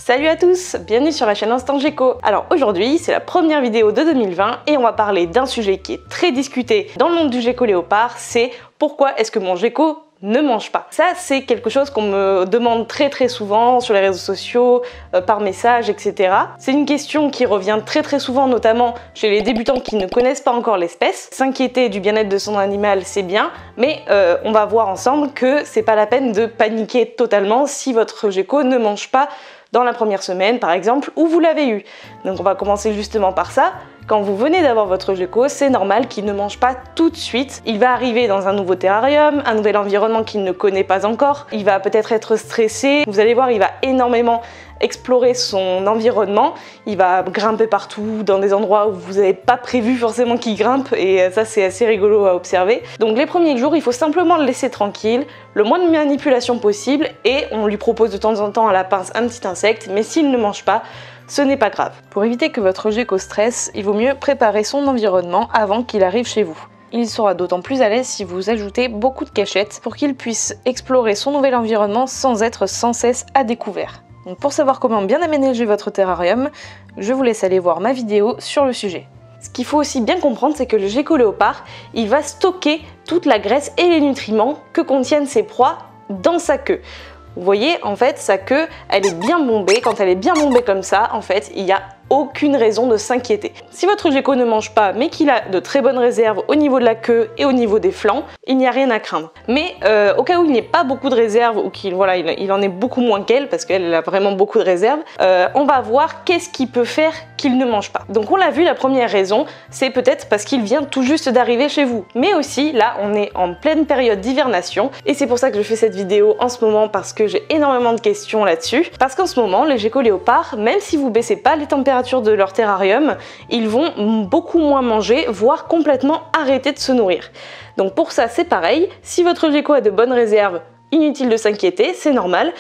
Salut à tous, bienvenue sur la chaîne Instant Gecko. Alors aujourd'hui, c'est la première vidéo de 2020 et on va parler d'un sujet qui est très discuté dans le monde du gecko léopard, c'est pourquoi est-ce que mon gecko ne mange pas. Ça, c'est quelque chose qu'on me demande très souvent sur les réseaux sociaux, par message, etc. C'est une question qui revient très souvent, notamment chez les débutants qui ne connaissent pas encore l'espèce. S'inquiéter du bien-être de son animal, c'est bien, mais on va voir ensemble que c'est pas la peine de paniquer totalement si votre gecko ne mange pas dans la première semaine, par exemple, où vous l'avez eu. Donc on va commencer justement par ça. Quand vous venez d'avoir votre gecko, c'est normal qu'il ne mange pas tout de suite. Il va arriver dans un nouveau terrarium, un nouvel environnement qu'il ne connaît pas encore. Il va peut-être être stressé. Vous allez voir, il va énormément explorer son environnement. Il va grimper partout dans des endroits où vous n'avez pas prévu forcément qu'il grimpe et ça c'est assez rigolo à observer. Donc les premiers jours, il faut simplement le laisser tranquille, le moins de manipulation possible et on lui propose de temps en temps à la pince un petit insecte, mais s'il ne mange pas, ce n'est pas grave. Pour éviter que votre gecko stresse, il vaut mieux préparer son environnement avant qu'il arrive chez vous. Il sera d'autant plus à l'aise si vous ajoutez beaucoup de cachettes pour qu'il puisse explorer son nouvel environnement sans être sans cesse à découvert. Donc pour savoir comment bien aménager votre terrarium, je vous laisse aller voir ma vidéo sur le sujet. Ce qu'il faut aussi bien comprendre, c'est que le gecko léopard, il va stocker toute la graisse et les nutriments que contiennent ses proies dans sa queue. Vous voyez, en fait, sa queue, elle est bien bombée. Quand elle est bien bombée comme ça, en fait, il n'y a aucune raison de s'inquiéter. Si votre gecko ne mange pas, mais qu'il a de très bonnes réserves au niveau de la queue et au niveau des flancs, il n'y a rien à craindre. Mais au cas où il n'y ait pas beaucoup de réserves ou qu'il il en ait beaucoup moins qu'elle, parce qu'elle a vraiment beaucoup de réserves, on va voir qu'est-ce qui peut faire qu'il ne mange pas. Donc on l'a vu, la première raison, c'est peut-être parce qu'il vient tout juste d'arriver chez vous. Mais aussi, là, on est en pleine période d'hivernation et c'est pour ça que je fais cette vidéo en ce moment parce que j'ai énormément de questions là-dessus. Parce qu'en ce moment, les geckos léopards, même si vous baissez pas les températures de leur terrarium, ils vont beaucoup moins manger, voire complètement arrêter de se nourrir. Donc pour ça, c'est pareil. Si votre gecko a de bonnes réserves, inutile de s'inquiéter, c'est normal.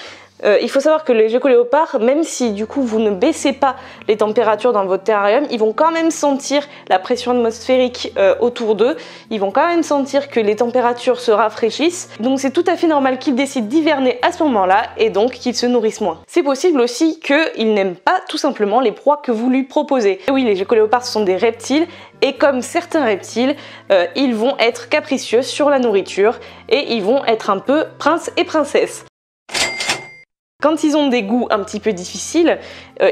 Il faut savoir que les geckos léopards, même si du coup vous ne baissez pas les températures dans votre terrarium, ils vont quand même sentir la pression atmosphérique autour d'eux, ils vont quand même sentir que les températures se rafraîchissent, donc c'est tout à fait normal qu'ils décident d'hiverner à ce moment-là et donc qu'ils se nourrissent moins. C'est possible aussi qu'ils n'aiment pas tout simplement les proies que vous lui proposez. Et oui, les geckos léopards sont des reptiles et comme certains reptiles, ils vont être capricieux sur la nourriture et ils vont être un peu princes et princesses. Quand ils ont des goûts un petit peu difficiles,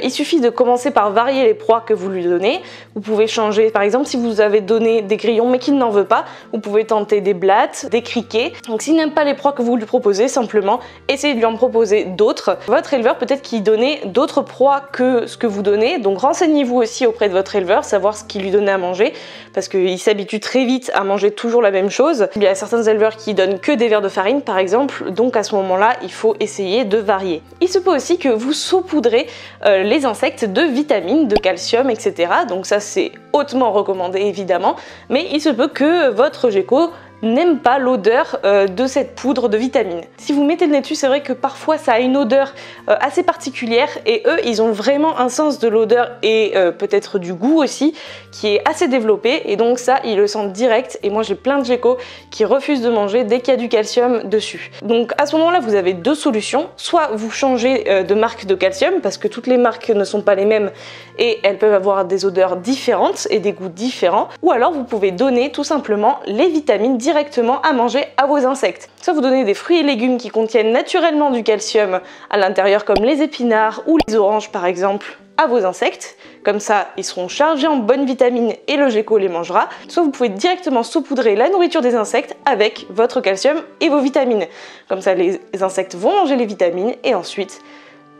il suffit de commencer par varier les proies que vous lui donnez. Vous pouvez changer, par exemple, si vous avez donné des grillons mais qu'il n'en veut pas, vous pouvez tenter des blattes, des criquets. Donc s'il n'aime pas les proies que vous lui proposez, simplement essayez de lui en proposer d'autres. Votre éleveur peut-être qu'il donnait d'autres proies que ce que vous donnez, donc renseignez-vous aussi auprès de votre éleveur, savoir ce qu'il lui donnait à manger, parce qu'il s'habitue très vite à manger toujours la même chose. Il y a certains éleveurs qui donnent que des verres de farine, par exemple, donc à ce moment-là, il faut essayer de varier. Il se peut aussi que vous saupoudrez les insectes de vitamines, de calcium, etc. Donc ça c'est hautement recommandé évidemment, mais il se peut que votre gecko n'aime pas l'odeur de cette poudre de vitamines. Si vous mettez le nez dessus, c'est vrai que parfois ça a une odeur assez particulière et eux ils ont vraiment un sens de l'odeur et peut-être du goût aussi qui est assez développé et donc ça ils le sentent direct et moi j'ai plein de geckos qui refusent de manger dès qu'il y a du calcium dessus. Donc à ce moment-là vous avez deux solutions, soit vous changez de marque de calcium parce que toutes les marques ne sont pas les mêmes et elles peuvent avoir des odeurs différentes et des goûts différents, ou alors vous pouvez donner tout simplement les vitamines directement à manger à vos insectes. Soit vous donnez des fruits et légumes qui contiennent naturellement du calcium à l'intérieur comme les épinards ou les oranges par exemple à vos insectes, comme ça ils seront chargés en bonnes vitamines et le gecko les mangera. Soit vous pouvez directement saupoudrer la nourriture des insectes avec votre calcium et vos vitamines. Comme ça les insectes vont manger les vitamines et ensuite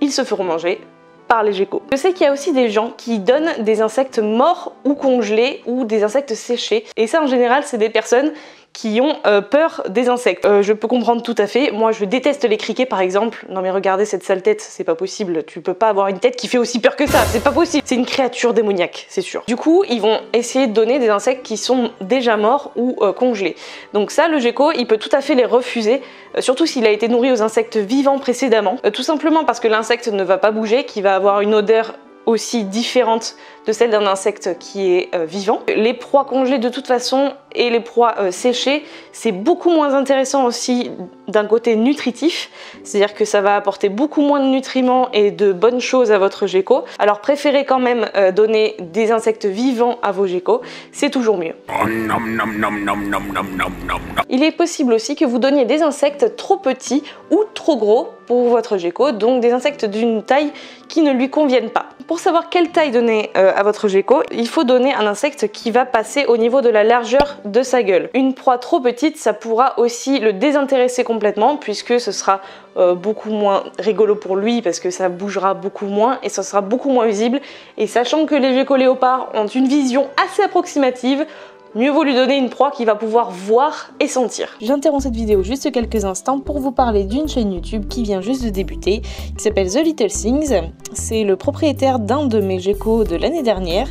ils se feront manger par les geckos. Je sais qu'il y a aussi des gens qui donnent des insectes morts ou congelés ou des insectes séchés et ça en général c'est des personnes qui ont peur des insectes. Je peux comprendre tout à fait, moi je déteste les criquets par exemple. Non mais regardez cette sale tête, c'est pas possible, tu peux pas avoir une tête qui fait aussi peur que ça, c'est pas possible. C'est une créature démoniaque, c'est sûr. Du coup, ils vont essayer de donner des insectes qui sont déjà morts ou congelés. Donc ça, le gecko, il peut tout à fait les refuser, surtout s'il a été nourri aux insectes vivants précédemment. Tout simplement parce que l'insecte ne va pas bouger, qu'il va avoir une odeur aussi différente de celle d'un insecte qui est vivant. Les proies congelées de toute façon et les proies séchées, c'est beaucoup moins intéressant aussi d'un côté nutritif, c'est-à-dire que ça va apporter beaucoup moins de nutriments et de bonnes choses à votre gecko. Alors préférez quand même donner des insectes vivants à vos geckos, c'est toujours mieux. Il est possible aussi que vous donniez des insectes trop petits ou trop gros pour votre gecko, donc des insectes d'une taille qui ne lui conviennent pas. Pour savoir quelle taille donner à votre gecko, il faut donner un insecte qui va passer au niveau de la largeur de sa gueule. Une proie trop petite, ça pourra aussi le désintéresser complètement puisque ce sera beaucoup moins rigolo pour lui parce que ça bougera beaucoup moins et ça sera beaucoup moins visible. Et sachant que les geckos léopards ont une vision assez approximative, mieux vaut lui donner une proie qu'il va pouvoir voir et sentir. J'interromps cette vidéo juste quelques instants pour vous parler d'une chaîne YouTube qui vient juste de débuter, qui s'appelle The Little Things. C'est le propriétaire d'un de mes geckos de l'année dernière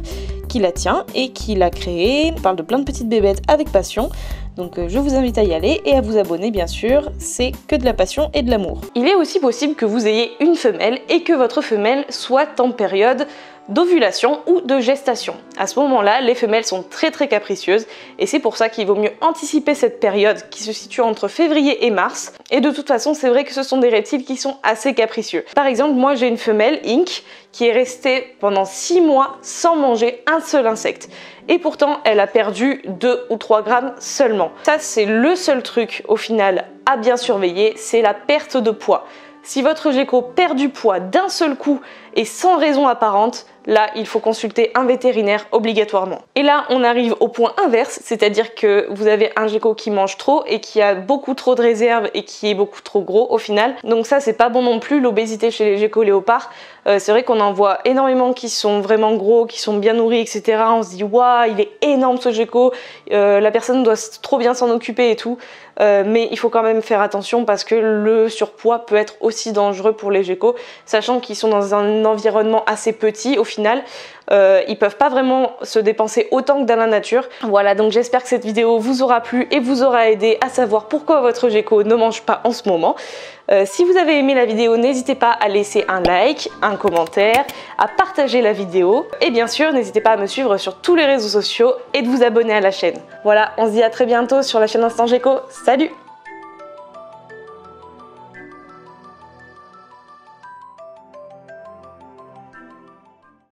qui la tient et qui l'a créée. On parle de plein de petites bébêtes avec passion. Donc je vous invite à y aller et à vous abonner bien sûr, c'est que de la passion et de l'amour. Il est aussi possible que vous ayez une femelle et que votre femelle soit en période d'ovulation ou de gestation. À ce moment-là, les femelles sont très capricieuses et c'est pour ça qu'il vaut mieux anticiper cette période qui se situe entre février et mars. Et de toute façon, c'est vrai que ce sont des reptiles qui sont assez capricieux. Par exemple, moi j'ai une femelle, Ink, qui est restée pendant 6 mois sans manger un seul insecte. Et pourtant, elle a perdu 2 ou 3 grammes seulement. Ça, c'est le seul truc au final à bien surveiller, c'est la perte de poids. Si votre gecko perd du poids d'un seul coup et sans raison apparente, là, il faut consulter un vétérinaire obligatoirement. Et là, on arrive au point inverse, c'est-à-dire que vous avez un gecko qui mange trop et qui a beaucoup trop de réserves et qui est beaucoup trop gros au final. Donc ça, c'est pas bon non plus, l'obésité chez les geckos léopards. C'est vrai qu'on en voit énormément qui sont vraiment gros, qui sont bien nourris, etc. On se dit, waouh, il est énorme ce gecko, la personne doit trop bien s'en occuper et tout. Mais il faut quand même faire attention parce que le surpoids peut être aussi dangereux pour les geckos, sachant qu'ils sont dans un environnement assez petit au final. Ils peuvent pas vraiment se dépenser autant que dans la nature. Voilà, donc j'espère que cette vidéo vous aura plu et vous aura aidé à savoir pourquoi votre gecko ne mange pas en ce moment. Si vous avez aimé la vidéo, n'hésitez pas à laisser un like, un commentaire, à partager la vidéo et bien sûr n'hésitez pas à me suivre sur tous les réseaux sociaux et de vous abonner à la chaîne. Voilà, on se dit à très bientôt sur la chaîne Instant Gecko. Salut!